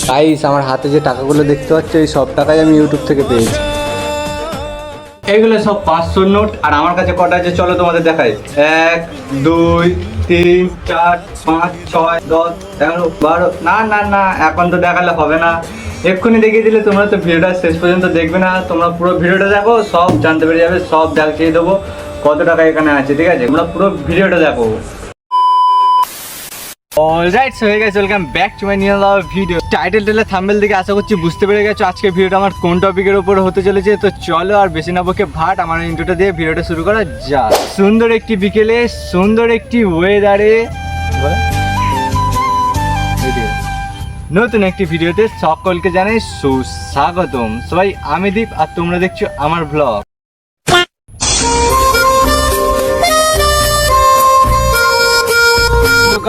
Guys আমার হাতে যে টাকাগুলো দেখতে পাচ্ছ এই সব টাকাই আমি ইউটিউব থেকে পেয়েছি। এইগুলো সব 500 নোট। আর আমার কাছে কটা আছে চলো তোমাদের দেখাই। 1 2 3 4 5 6 10 11 12। না না না এখন তো দেখালে হবে না, এক্ষুনি দেখিয়ে দিলে তোমরা তো ভিডিওটা শেষ পর্যন্ত দেখবে না। তোমরা পুরো ভিডিওটা দেখো, সব জানতে পেরে যাবে, সব দেখিয়ে দেবো কত টাকা এখানে আছে। ঠিক আছে, তোমরা পুরো ভিডিওটা দেখো। Alright, so hey guys, welcome back to my new video. Title trailer thumbnail দেখে আশা করছি বুঝতে পেরে গেছো আজকে ভিডিওটা আমার কোন টপিকের উপর হতে চলেছে। তো চলো আর বেশি না বকে ভাট আমার ইন্ট্রোটা দিয়ে ভিডিওটা শুরু করা যাক। সুন্দর একটি বিকেলে, সুন্দর একটি ওয়েদারে, নতুন একটি ভিডিওতে সকলকে জানাই সুস্বাগতম। সবাই আমি দীপ আর তোমরা দেখছো আমার ব্লগ।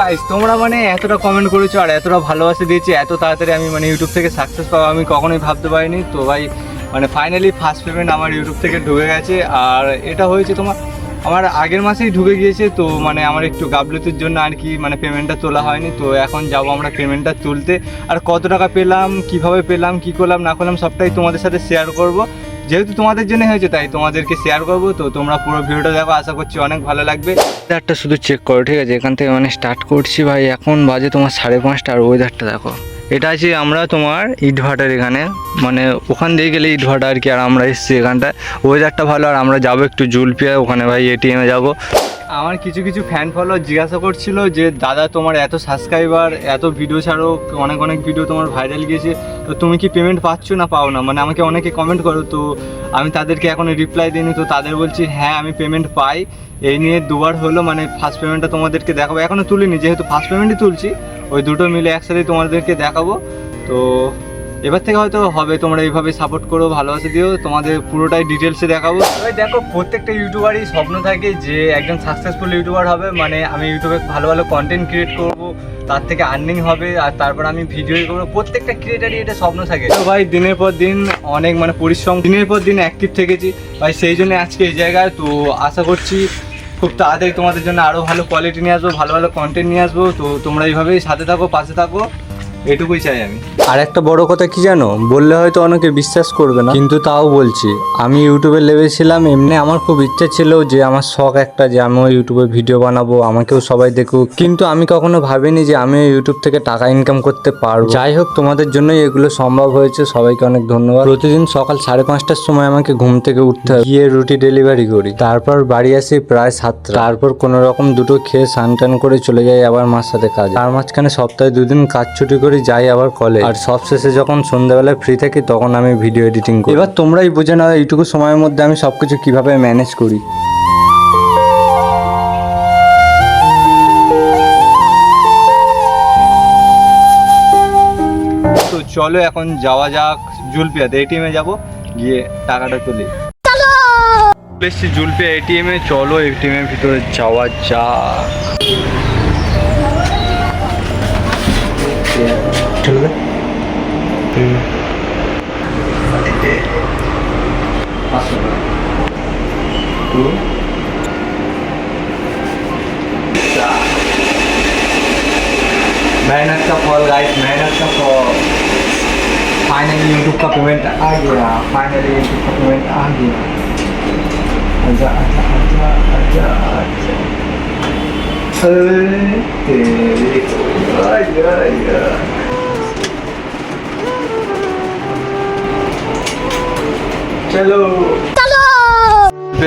গাইস তোমরা মানে এতটা কমেন্ট করেছো আর এতটা ভালোবাসা দিয়েছি, এত তাড়াতাড়ি আমি মানে ইউটিউব থেকে সাকসেস পাবো আমি কখনোই ভাবতে পারিনি। তো ভাই মানে ফাইনালি ফার্স্ট পেমেন্ট আমার ইউটিউব থেকে ঢুকে গেছে। আর এটা হয়েছে আমার আগের মাসেই ঢুকে গিয়েছে। তো মানে আমার একটু গাফলতির জন্য আর কি মানে পেমেন্টটা তোলা হয়নি। তো এখন যাবো আমরা পেমেন্টটা তুলতে। আর কত টাকা পেলাম, কিভাবে পেলাম, কি করলাম না করলাম সবটাই তোমাদের সাথে শেয়ার করব। যেহেতু তোমাদের জন্য হয়েছে তাই তোমাদেরকে শেয়ার করবো। তো তোমরা পুরো ভিডিওটা দেখো, আশা করছি অনেক ভালো লাগবে। ওয়েদারটা শুধু চেক করো, ঠিক আছে? এখান থেকে মানে স্টার্ট করছি ভাই, এখন বাজে তোমার 5:30। আর ওয়েদারটা দেখো, এটা আছে আমরা তোমার ইটভাটার এখানে, মানে ওখান দিয়ে গেলে ইটভাটা আর কি। আর আমরা এসেছি এখানটায়, ওয়েদারটা ভালো। আর আমরা যাবো একটু জুলপিয়া ওখানে ভাই, এটিএমে যাবো। আমার কিছু কিছু ফ্যান ফলোয়ার জিজ্ঞাসা করছিল যে দাদা তোমার এত সাবস্ক্রাইবার, এত ভিডিও ছাড়ো, অনেক অনেক ভিডিও তোমার ভাইরাল গিয়েছে, তো তুমি কি পেমেন্ট পাচ্ছ না পাও না, মানে আমাকে অনেকে কমেন্ট করো। তো আমি তাদেরকে এখনও রিপ্লাই দিইনি। তো তাদের বলছি হ্যাঁ আমি পেমেন্ট পাই। এই নিয়ে দুবার হলো, মানে ফার্স্ট পেমেন্টটা তোমাদেরকে দেখাবো, এখনও তুলিনি যেহেতু ফার্স্ট পেমেন্টই তুলছি, ওই দুটো মিলে একসাথেই তোমাদেরকে দেখাবো। তো এবার থেকে হয়তো হবে, তোমরা এইভাবে সাপোর্ট করো, ভালোবাসা দিও, তোমাদের পুরোটাই ডিটেলসে দেখাবো। তবে দেখো প্রত্যেকটা ইউটিউবারই স্বপ্ন থাকে যে একজন সাকসেসফুল ইউটিউবার হবে, মানে আমি ইউটিউবে ভালো ভালো কন্টেন্ট ক্রিয়েট করব, তার থেকে আর্নিং হবে, আর তারপর আমি ভিডিও করবো। প্রত্যেকটা ক্রিয়েটারই এটা স্বপ্ন থাকে। তো ভাই দিনের পর দিন অনেক মানে পরিশ্রম, দিনের পর দিন অ্যাক্টিভ থেকেছি ভাই, সেই জন্য আজকে এই জায়গায়। তো আশা করছি খুব তাড়াতাড়ি তোমাদের জন্য আরও ভালো কোয়ালিটি নিয়ে আসবো, ভালো ভালো কন্টেন্ট নিয়ে আসবো। তো তোমরা এইভাবেই সাথে থাকো, পাশে থাকো, এটুকুই চাই আমি। আর একটা বড় কথা কি জানো, বললে হয়তো অনেকে বিশ্বাস করবে না, কিন্তু তাও বলছি, আমি ইউটিউবে লেভেল ছিলাম এমনি, আমার খুব ইচ্ছা ছিল যে আমার শখ একটা যে আমিও ইউটিউবে ভিডিও বানাবো, আমাকেও সবাই দেখুক, কিন্তু আমি কখনো ভাবিনি যে আমি ইউটিউব থেকে টাকা ইনকাম করতে পারবো। যাই হোক, তোমাদের জন্যই এগুলো সম্ভব হয়েছে, সবাইকে অনেক ধন্যবাদ। প্রতিদিন সকাল 5:30টার সময় আমাকে ঘুম থেকে উঠতে হয়, গিয়ে রুটি ডেলিভারি করি, তারপর বাড়ি আসি প্রায় 7টা, তারপর কোনো রকম দুটো খেয়ে স্নান টান করে চলে যাই আবার মার সাথে কাজ। তার মাঝখানে সপ্তাহে 2 দিন কাজ ছুটি করি, যাই আবার কলেজ। আর সবশেষে যখন সন্ধ্যাবেলায় ফ্রি থাকি তখন আমি ভিডিও এডিটিং করি। এবার তোমরাই বুঝে নাও এইটুকু সময়ের মধ্যে আমি সবকিছু কিভাবে ম্যানেজ করি। তো চলো এখন যাওয়া যাক জুলপিয়াতে, এটিএমে যাবো, গিয়ে টাকাটা তুলি। বেশি জুলপিয়া এটিএমে, চলো এটিএমের ভিতরে যাওয়া যাক। চলবে मेहनत का फल गाइस, मेहनत का फल। फाइनली यूट्यूब का पेमेंट आ गया, फाइनली यूट्यूब का पेमेंट आ गया। आजा आजा आजा आजा आजा, तेरी आजा आजा। চলো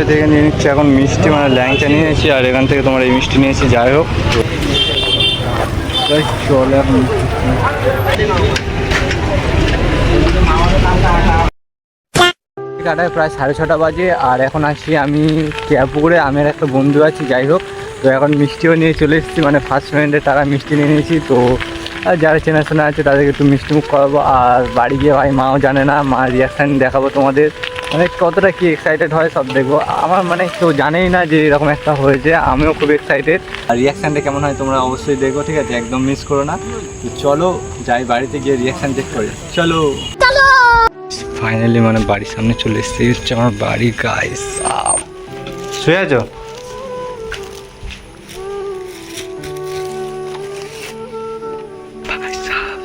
থেকে নিয়ে নিচ্ছি এখন মিষ্টি, মানে ল্যাংচা নিয়ে এসেছি, আর এখান থেকে তোমার এই মিষ্টি নিয়েছি। যাই হোক চলে এখন কাটায় প্রায় 6:30 বাজে। আর এখন আসছি আমি কেয়ারপুকুরে, আমার একটা বন্ধু আছে। যাই হোক, তো এখন মিষ্টিও নিয়ে চলে এসেছি, মানে ফার্স্ট পেমেন্টের টাকা মিষ্টি নিয়ে নিয়েছি। তো আর যারা চেনাশোনা আছে তাদেরকে একটু মিষ্টি মুখ করাবো। আর বাড়ি গিয়ে ভাই মাও জানে না, মা রিয়াকশান দেখাবো তোমাদের, মানে কতটা কি এক্সাইটেড হয় সব দেখবো। আমার মানে কেউ জানেই না যে এরকম একটা হয়েছে, আমিও খুব এক্সাইটেড। আর রিয়াকশানটা কেমন হয় তোমরা অবশ্যই দেখো, ঠিক আছে? একদম মিস করো না। তো চলো যাই বাড়িতে গিয়ে রিয়াকশান চেক করি, চলো। ফাইনালি মানে বাড়ির সামনে চলে এসেছি, হচ্ছে আমার বাড়ি গাইস। শুয়ে আছো? ভাই সাহেব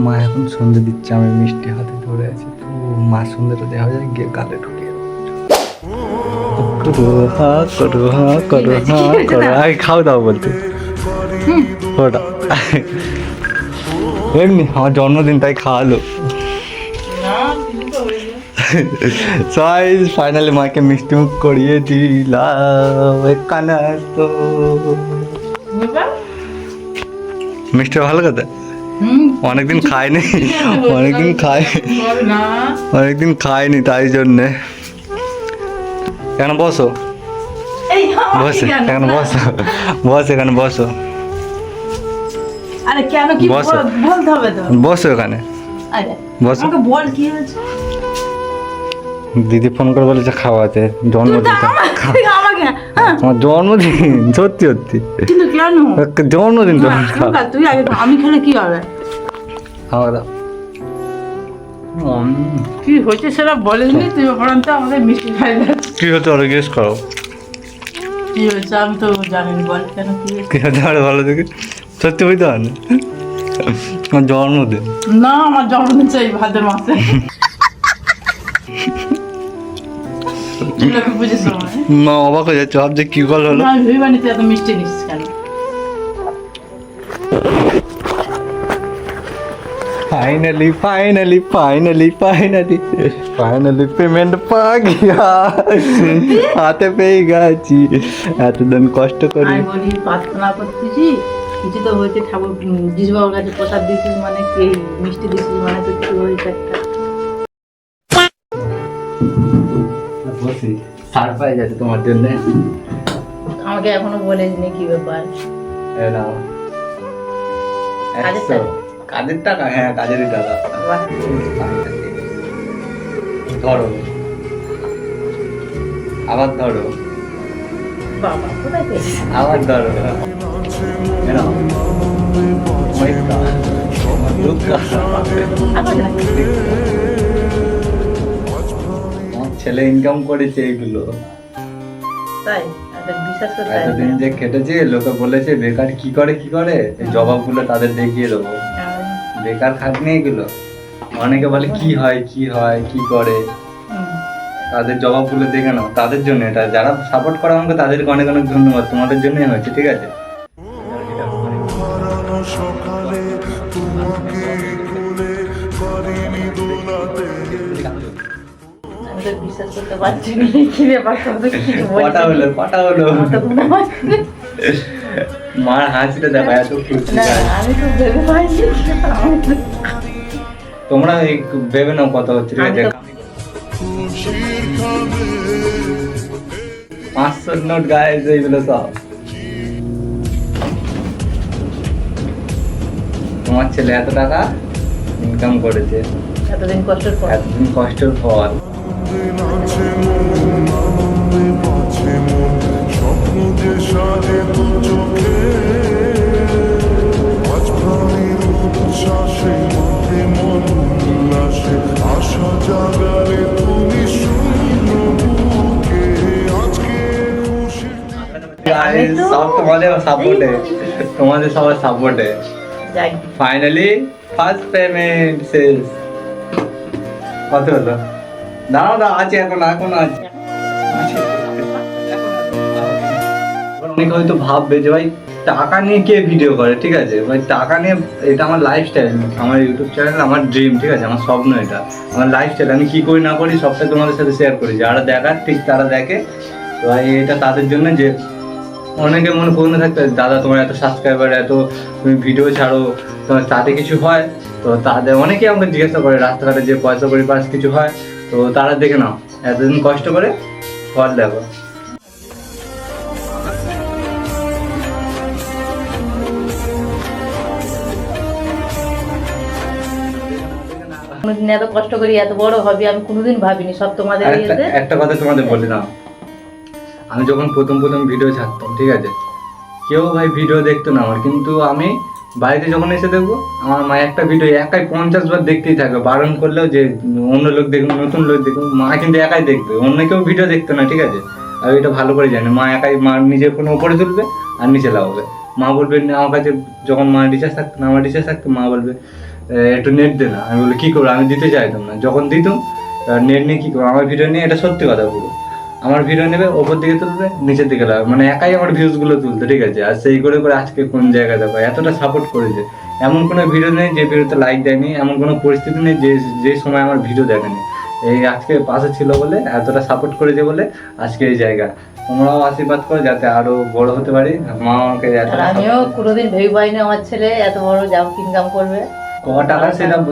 মা এখন সন্ধে দিচ্ছে, আমি মিষ্টি হাতে ধরে আছি, তো মা সন্ধ্যেটা দেওয়া যায় গিয়ে গালে ঢুকিয়ে আগে খাও দাও বলতে ওটা এমনি আমার জন্মদিন তাই খাওয়ালো। সবাই ফাইনালি মাকে মিষ্টি মুখ করিয়ে দিলাম কানা। তো মিষ্টি ভালো কথা, অনেকদিন খাইনি, অনেকদিন খাইনি তাই জন্যে। এখানে বসো, বসে এখানে বসো, বসো এখানে বসো, আরে কেন কি বলতে হবে তো, বসো এখানে বসো। আমাকে বল কি হয়েছে। দিদি ফোন করে বলেছে খাওয়াতে, জন্মদিন আমাকে আমার জন্মদিন, সত্যি সত্যি কিন্তু কেন জন্মদিন তুই আগে আমি খেলে কি হবে, খাওয়া কি হয়েছে সেটা বলেনি তুই, বরঞ্চ আমাদের মিষ্টি খাই যাচ্ছে। কি হচ্ছে ওরা জিজ্ঞেস করো কি হয়েছে আমি তো জানি, বল কেন কি কি হচ্ছে আরে ভালো দেখে, সত্যি হইতে হয় না আমার জন্মদিন না, আমার জন্মদিন চাই ভাদ্র মাসে। বুঝেছো মা অবাক হয়ে যাচ্ছে, ভাবছে কি কল হলো। আমি ভেবে তুই এত মিষ্টি নিস কেন। Finally finally finally finally finally payment पा गया, হাতে পেয়ে গেছি, এতদিন কষ্ট করে। আমি বলি প্রার্থনা করতেছি কিছু তো হয়েছে, ঠাকুর যিশু বাবার কাছে প্রসাদ দিয়েছিস মানে কি, মিষ্টি দিয়েছিস মানে তো কিছু হয়েছে একটা। বসি সারপ্রাইজ আছে তোমার জন্য। আমাকে এখনো বলেনি কি ব্যাপার। এ নাও কাজের টাকা, হ্যাঁ কাজেরই টাকা। ধরো আবার ধরো, বাবা কোথায় পেয়েছিস, আবার ধরো, ছেলে ইনকাম করেছে এইগুলো, তাই বিশ্বাস করতে এতদিন যে কেটেছে, লোকে বলেছে বেকার কি করে কি করে, এই জবাবগুলো তাদের দেখিয়ে দেবো। বেকার খাটনি এগুলো, অনেকে বলে কি হয় কি হয় কি করে, তাদের জবাবগুলো দেখে নাও। তাদের জন্য এটা, যারা সাপোর্ট করে আমাকে তাদেরকে অনেক অনেক ধন্যবাদ, তোমাদের জন্যই হয়েছে, ঠিক আছে। বিশ্বাস করতে পারছি না কি ব্যাপার, কটা হলো মার হাসিটা দেখো, এত খুশি। আমি তো ভেবে পাইনি, তোমরা ভেবে নাও কত হচ্ছে, ঠিক আছে। 500 নোট গাইস, এইগুলো সব তোমার ছেলে এত টাকা ইনকাম করেছে, এতদিন কষ্টের পর। সব তোমাদের সাপোর্টে, তোমাদের সবার সাপোর্টে ফাইনালি ফার্স্ট পেমেন্ট শেষ। কত হলো? দাঁড়াও আছে, এখন আছে। অনেকে হয়তো ভাববে যে ভাই টাকা নিয়ে কে ভিডিও করে, ঠিক আছে ভাই, টাকা নিয়ে, এটা আমার লাইফস্টাইল, আমার ইউটিউব চ্যানেল আমার ড্রিম, ঠিক আছে, আমার স্বপ্ন, এটা আমার লাইফস্টাইল। আমি কি করি না করি সবটাই তোমাদের সাথে শেয়ার করি, যারা দেখার ঠিক তারা দেখে। তো ভাই এটা তাদের জন্য যে অনেকে মনে করতে থাকতে, দাদা তোমার এত সাবস্ক্রাইবার, এত তুমি ভিডিও ছাড়ো, তোমার তাতে কিছু হয়? তো তাদের অনেকেই আমাকে জিজ্ঞাসা করে, রাস্তাঘাটে যে পয়সা করি পাস কিছু হয়? তো তারা দেখে নাও, এতদিন কষ্ট করে ফল দেখো। কোনোদিন এত কষ্ট করি এত বড় হবে আমি কোনোদিন ভাবিনি, সব তোমাদের একটা কথা তোমাদের বলি না, আমি যখন প্রথম ভিডিও ছাড়তাম, ঠিক আছে, কেউ ভাই ভিডিও দেখতো না আমার, কিন্তু আমি বাড়িতে যখন এসে দেখবো আমার মা একটা ভিডিও একাই 50 বার দেখতেই থাকবে, বারণ করলেও যে অন্য লোক দেখুন, নতুন লোক দেখুন, মা কিন্তু একাই দেখবে, অন্য কেউ ভিডিও দেখতো না, ঠিক আছে। আর এটা ভালো করে জানে, মা একাই, মা নিজের ফোনে উপরে তুলবে আর নিচে লাগাবে। মা বলবে আমার কাছে, যখন মা রিচার্জ থাকতো না, আমার রিচার্জ থাকতো, মা বলবে একটু নেট দে না। আমি বলি কী করবো, আমি দিতে চাইতাম না। যখন দিতাম নেট নিয়ে কী করবো, আমার ভিডিও নিয়ে, এটা সত্যি কথা পুরো, আমার ভিডিও নেবে ওপর দিকে তুলবে নিচের দিকে লাগবে, মানে একাই আমার ভিউজগুলো তুলতে, ঠিক আছে। আর সেই করে করে আজকে কোন জায়গায় দেখো এতটা সাপোর্ট করেছে। এমন কোনো ভিডিও নেই যে ভিডিওতে লাইক দেয়নি, এমন কোনো পরিস্থিতি নেই যে সময় আমার ভিডিও দেখেনি। এই আজকে পাশে ছিল বলে, এতটা সাপোর্ট করেছে বলে আজকে এই জায়গা। তোমরাও আশীর্বাদ করো যাতে আরো বড় হতে পারি। মা আমাকে আর আমিও কোনোদিন ভেবে পাইনি আমার ছেলে এত বড় ইনকাম করবে। ক টাকা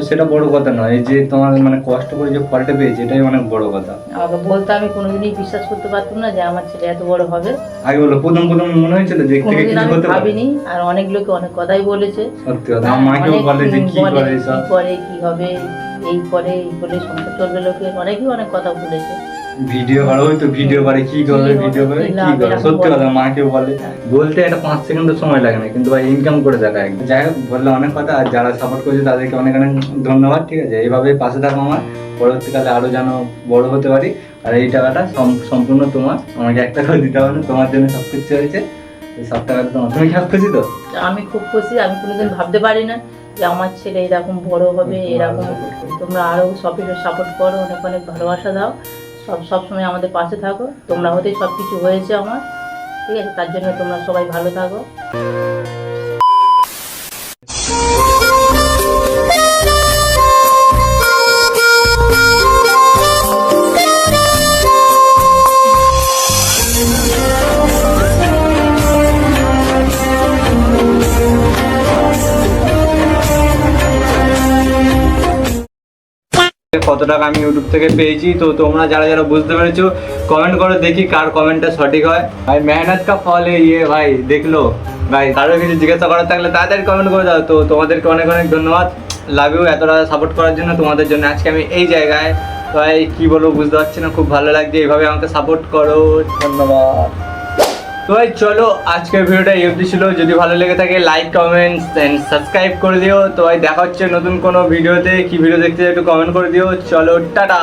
সেটা বড় কথা নয়, এই যে তোমার মানে কষ্ট করে যে ফলটা পেয়েছে এটাই অনেক বড় কথা। আমাকে বলতে আমি কোনোদিনই বিশ্বাস করতে পারতাম না যে আমার ছেলে এত বড় হবে। আগে বলো, প্রথম মনে হয়েছিল যে থেকে কোনোদিন কিছু আমি হতে পারে? ভাবিনি। আর অনেক লোকে অনেক কথাই বলেছে, সত্যি কথা, আমার মাকেও বলে যে কি করে এসব, কি করে, কি হবে, এই করে এই বলে সংসার চলবে, লোকে অনেকেই অনেক কথা বলেছে। ভিডিও করো তো ভিডিও করে কি করবে, ভিডিও করে কি করবে, সত্যি কথা মাকেও বলে। বলতে একটা 5 সেকেন্ডের সময় লাগে না, কিন্তু ভাই ইনকাম করে দেখা একদম। যাই হোক, বললে অনেক কথা। আর যারা সাপোর্ট করেছে তাদেরকে অনেক অনেক ধন্যবাদ, ঠিক আছে। এইভাবেই পাশে থাকো আমার, পরবর্তীকালে আরো যেন বড় হতে পারি। আর এই টাকাটা সম্পূর্ণ তোমার, আমাকে একটা করে দিতে হবে না, তোমার জন্য সব কিছু হয়েছে, এই সব টাকাটা তোমার। তুমি কি খুশি তো? আমি খুব খুশি। আমি কোনোদিন ভাবতে পারি না যে আমার ছেলে এরকম বড় হবে, এরকম। তোমরা আরো সবকিছু সাপোর্ট করো, অনেক অনেক ভালোবাসা দাও, সব সময় আমাদের পাশে থাকো। তোমরা হতেই সব কিছু হয়েছে আমার, ঠিক আছে। তার জন্য তোমরা সবাই ভালো থাকো। কত টাকা আমি ইউটিউব থেকে পেয়েছি, তো তোমরা যারা যারা বুঝতে পেরেছো কমেন্ট করে, দেখি কার কমেন্টটা সঠিক হয়। ভাই মেহনত কা ফল ইয়ে ভাই, দেখলো ভাই। কারো কিছু জিজ্ঞাসা করার থাকলে তাড়াতাড়ি কমেন্ট করে দাও। তো তোমাদেরকে অনেক অনেক ধন্যবাদ, লাভ ইউ, এতটা সাপোর্ট করার জন্য। তোমাদের জন্য আজকে আমি এই জায়গায়, তো ভাই কী বলবো বুঝতে পারছি না, খুব ভালো লাগছে। এইভাবে আমাকে সাপোর্ট করো, ধন্যবাদ। তো ভাই চলো, আজকের ভিডিওটা এই অবধি ছিল। যদি ভালো লেগে থাকে লাইক, কমেন্টস এন্ড সাবস্ক্রাইব করে দিও। তো ভাই দেখা হচ্ছে নতুন কোনো ভিডিওতে। কি ভিডিও দেখতে একটু কমেন্ট করে দিও। চলো, টাটা।